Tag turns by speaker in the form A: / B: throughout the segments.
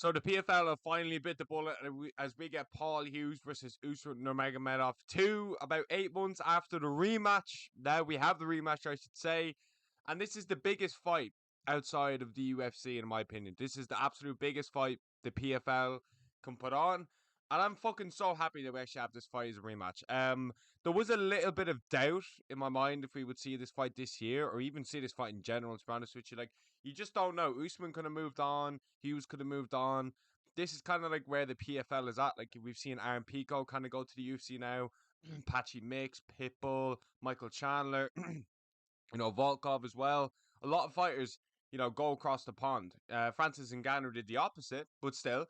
A: So the PFL have finally bit the bullet as we get Paul Hughes versus Usman Nurmagomedov 2 about 8 months after the rematch. Now we have the rematch, I should say. And this is the biggest fight outside of the UFC, in my opinion. This is the absolute biggest fight the PFL can put on. And I'm fucking so happy that we actually have this fight as a rematch. There was a little bit of doubt in my mind if we would see this fight this year, or even see this fight in general, to be honest with you. Like, you just don't know. Usman could have moved on. Hughes could have moved on. This is kind of like where the PFL is at. Like, we've seen Aaron Pico kind of go to the UFC now. Patchy Mix, Pitbull, Michael Chandler, Volkov as well. A lot of fighters, go across the pond. Francis Ngannou did the opposite, but still,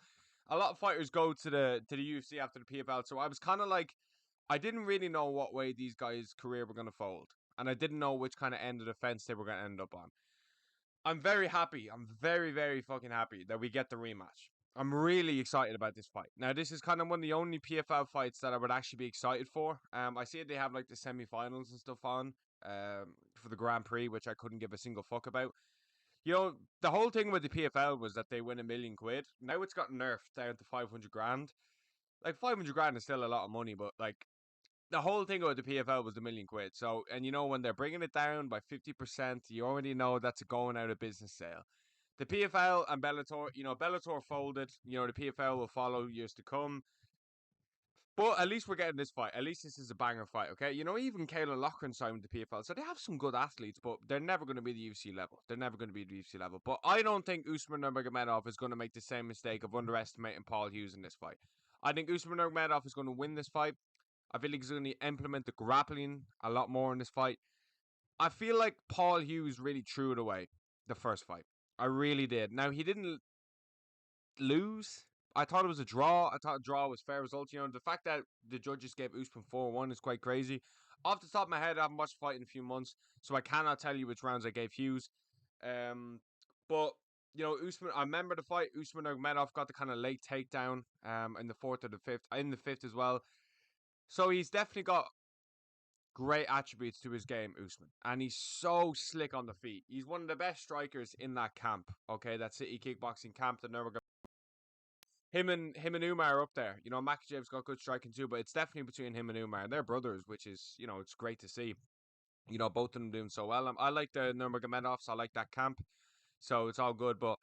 A: a lot of fighters go to the UFC after the PFL. So I was kind of like, I didn't really know what way these guys' career were going to fold, and I didn't know which kind of end of the fence they were going to end up on. I'm very happy. I'm very, very fucking happy that we get the rematch. I'm really excited about this fight. Now, this is kind of one of the only PFL fights that I would actually be excited for. I see they have like the semi-finals and stuff on for the Grand Prix, which I couldn't give a single fuck about. The whole thing with the PFL was that they win £1 million. Now it's got nerfed down to 500 grand. Like, 500 grand is still a lot of money, but like, the whole thing about the PFL was the £1 million. So, and when they're bringing it down by 50%, you already know that's a going out of business sale. The PFL and Bellator, Bellator folded. The PFL will follow years to come. But at least we're getting this fight. At least this is a banger fight, okay? Even Kayla Loughran signed with the PFL, so they have some good athletes, but they're never going to be the UFC level. They're never going to be the UFC level. But I don't think Usman Nurmagomedov is going to make the same mistake of underestimating Paul Hughes in this fight. I think Usman Nurmagomedov is going to win this fight. I feel like he's going to implement the grappling a lot more in this fight. I feel like Paul Hughes really threw it away the first fight. I really did. Now, he didn't lose. I thought it was a draw. I thought a draw was fair result. The fact that the judges gave Usman 4-1 is quite crazy. Off the top of my head, I haven't watched the fight in a few months, so I cannot tell you which rounds I gave Hughes. But Usman, I remember the fight. Usman Nurmagomedov got the kind of late takedown in the fourth or the fifth, in the fifth as well. So he's definitely got great attributes to his game, Usman. And he's so slick on the feet. He's one of the best strikers in that camp, okay? That City Kickboxing camp that never got. Him and Umar are up there. Makachev's got good striking too, but it's definitely between him and Umar. And they're brothers, which is, it's great to see. Both of them doing so well. I like the Nurmagomedovs. I like that camp. So it's all good. But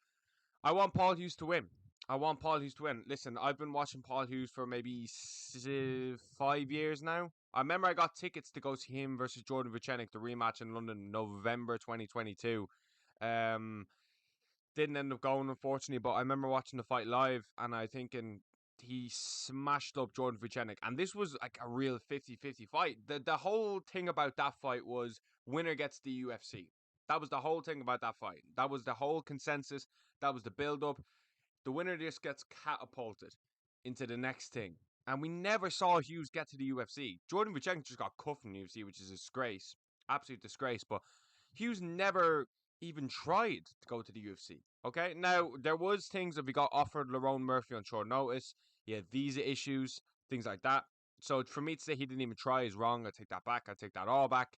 A: I want Paul Hughes to win. I want Paul Hughes to win. Listen, I've been watching Paul Hughes for maybe 5 years now. I remember I got tickets to go see him versus Jordan Vucenic, the rematch in London, November 2022. Didn't end up going, unfortunately, but I remember watching the fight live, and I thinking he smashed up Jordan Vucenic. And this was like a real 50-50 fight. The whole thing about that fight was winner gets the UFC. That was the whole thing about that fight. That was the whole consensus. That was the build-up. The winner just gets catapulted into the next thing. And we never saw Hughes get to the UFC. Jordan Vucenic just got cut from the UFC, which is a disgrace. Absolute disgrace. But Hughes never even tried to go to the UFC. Okay? Now, there was things that we got offered Lerone Murphy on short notice. He had visa issues, things like that. So for me to say he didn't even try is wrong. I take that back. I take that all back.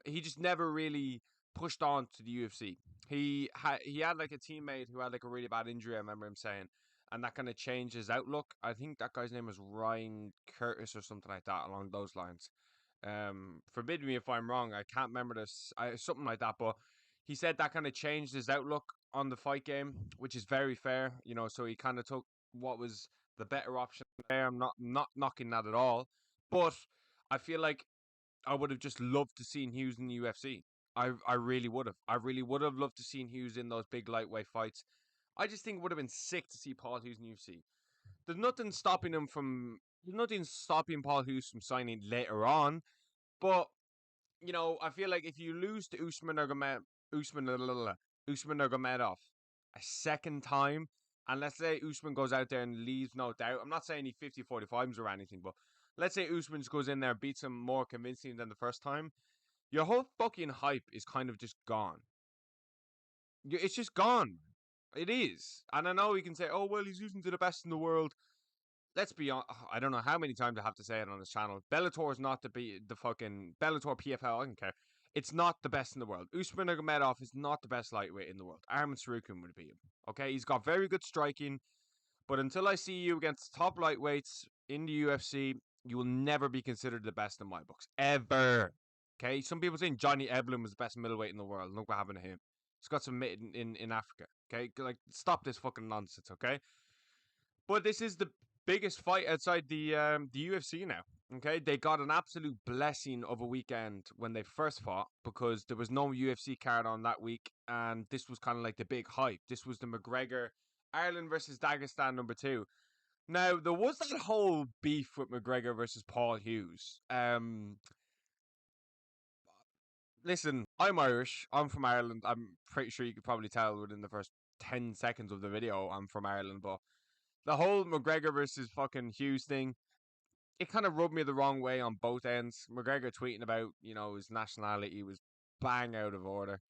A: He just never really pushed on to the UFC. He had like a teammate who had like a really bad injury, I remember him saying, and that kind of changed his outlook. I think that guy's name was Ryan Curtis or something like that, along those lines. Forbid me if I'm wrong. I can't remember this. Something like that, but he said that kind of changed his outlook on the fight game, which is very fair. So he kind of took what was the better option there. I'm not knocking that at all, but I feel like I would have just loved to seen Hughes in the UFC. I really would have. I really would have loved to seen Hughes in those big lightweight fights. I just think it would have been sick to see Paul Hughes in the UFC. There's nothing stopping him from. There's nothing stopping Paul Hughes from signing later on. But I feel like if you lose to Usman Nurmagomedov a second time, and let's say Usman goes out there and leaves no doubt. I'm not saying he 50-45s or anything, but let's say Usman just goes in there and beats him more convincingly than the first time. Your whole fucking hype is kind of just gone. It's just gone. It is. And I know we can say, oh, well, he's losing to the best in the world. Let's be honest. I don't know how many times I have to say it on this channel. Bellator is not the fucking Bellator PFL. I don't care. It's not the best in the world. Usman Nurmagomedov is not the best lightweight in the world. Arman Tsarukyan would beat him. Okay, he's got very good striking, but until I see you against top lightweights in the UFC, you will never be considered the best in my books. Ever. Okay? Some people saying Johnny Eblin was the best middleweight in the world. Look what happened to him. He's got some in Africa. Okay? Like, stop this fucking nonsense, okay? But this is the biggest fight outside the UFC now. Okay, they got an absolute blessing of a weekend when they first fought because there was no UFC card on that week, and this was kind of like the big hype. This was the McGregor Ireland versus Dagestan #2. Now there was that whole beef with McGregor versus Paul Hughes. Listen, I'm Irish. I'm from Ireland. I'm pretty sure you could probably tell within the first 10 seconds of the video I'm from Ireland, but the whole McGregor versus fucking Hughes thing, it kind of rubbed me the wrong way on both ends. McGregor tweeting about, his nationality was bang out of order.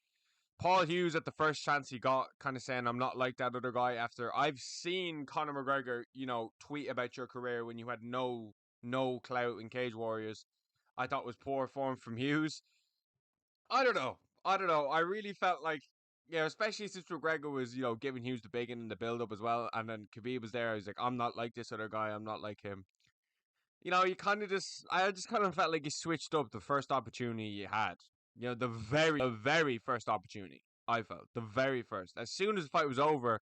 A: Paul Hughes at the first chance he got, kind of saying, I'm not like that other guy after I've seen Conor McGregor, tweet about your career when you had no clout in Cage Warriors. I thought was poor form from Hughes. I don't know. I really felt like, especially since McGregor was, giving Hughes the big in the build up as well. And then Khabib was there. I was like, I'm not like this other guy. I'm not like him. You kind of I just kind of felt like you switched up the first opportunity you had. The very first opportunity, I felt. The very first. As soon as the fight was over,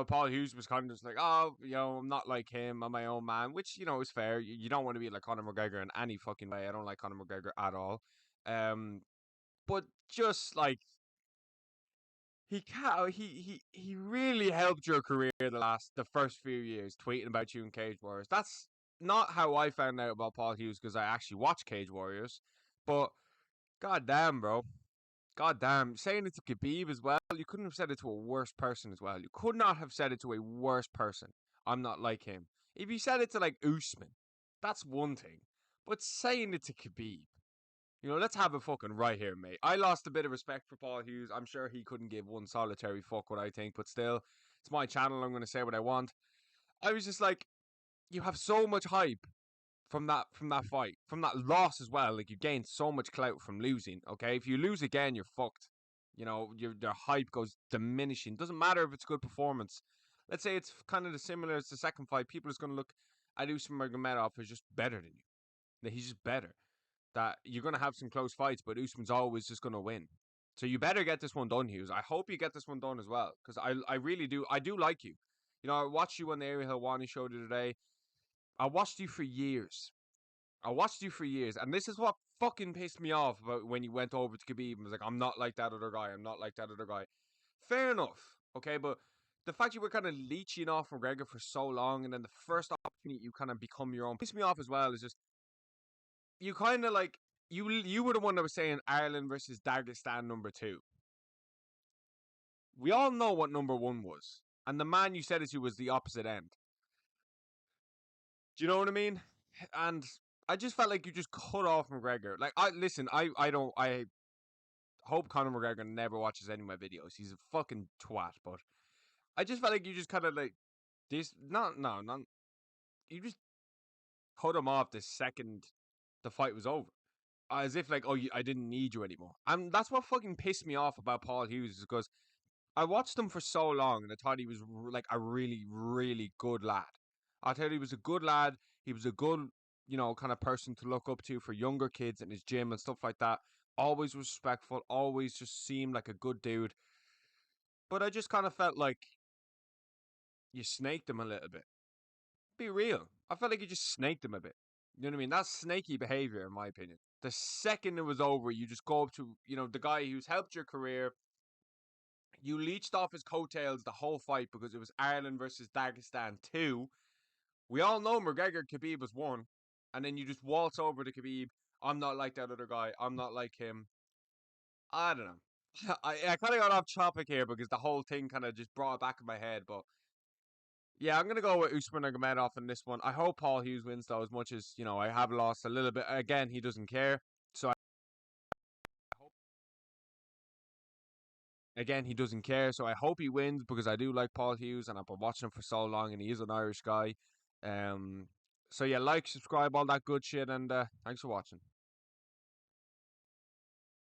A: Paul Hughes was kind of just like, oh, I'm not like him. I'm my own man, which, is fair. You don't want to be like Conor McGregor in any fucking way. I don't like Conor McGregor at all. But just like, he really helped your career the first few years tweeting about you in Cage Warriors. That's not how I found out about Paul Hughes because I actually watched Cage Warriors. But goddamn, bro. Goddamn. Saying it to Khabib as well, you couldn't have said it to a worse person as well. You could not have said it to a worse person. I'm not like him. If you said it to like Usman, that's one thing. But saying it to Khabib, let's have a fucking right here, mate. I lost a bit of respect for Paul Hughes. I'm sure he couldn't give one solitary fuck what I think, but still, it's my channel. I'm going to say what I want. I was just like, you have so much hype from that fight, from that loss as well. Like, you gained so much clout from losing. Okay, if you lose again, you're fucked. Your hype goes diminishing. Doesn't matter if it's a good performance. Let's say it's kind of similar as the second fight. People are just going to look at Usman Nurmagomedov as just better than you. That he's just better. That you're going to have some close fights, but Usman's always just going to win. So you better get this one done, Hughes. I hope you get this one done as well, because I really do. I do like you. I watched you on the Ariel Helwani show today. I watched you for years. And this is what fucking pissed me off about when you went over to Khabib and was like, I'm not like that other guy. I'm not like that other guy. Fair enough. Okay, but the fact you were kind of leeching off McGregor for so long, and then the first opportunity you kind of become your own, pissed me off as well. Is just you kind of like you were the one that was saying Ireland versus Dagestan #2. We all know what #1 was, and the man you said it to was the opposite end. Do you know what I mean? And I just felt like you just cut off McGregor. Like, I hope Conor McGregor never watches any of my videos. He's a fucking twat, but I just felt like you just kind of like this. No, not you just cut him off the second the fight was over, as if like, oh, I didn't need you anymore. And that's what fucking pissed me off about Paul Hughes, is because I watched him for so long and I thought he was like a really, really good lad. I thought he was a good lad. He was a good, kind of person to look up to for younger kids in his gym and stuff like that. Always respectful, always just seemed like a good dude. But I just kind of felt like you snaked him a little bit. Be real. I felt like you just snaked him a bit. You know what I mean? That's snaky behavior, in my opinion. The second it was over, you just go up to, the guy who's helped your career. You leached off his coattails the whole fight because it was Ireland versus Dagestan 2. We all know McGregor Khabib was 1. And then you just waltz over to Khabib. I'm not like that other guy. I'm not like him. I don't know. I kind of got off topic here because the whole thing kind of just brought it back in my head. But yeah, I'm going to go with Usman Nurmagomedov in this one. I hope Paul Hughes wins, though, as much as, I have lost a little bit. Again, he doesn't care. Again, he doesn't care, so I hope he wins because I do like Paul Hughes and I've been watching him for so long and he is an Irish guy. So yeah, like, subscribe, all that good shit, and thanks for watching.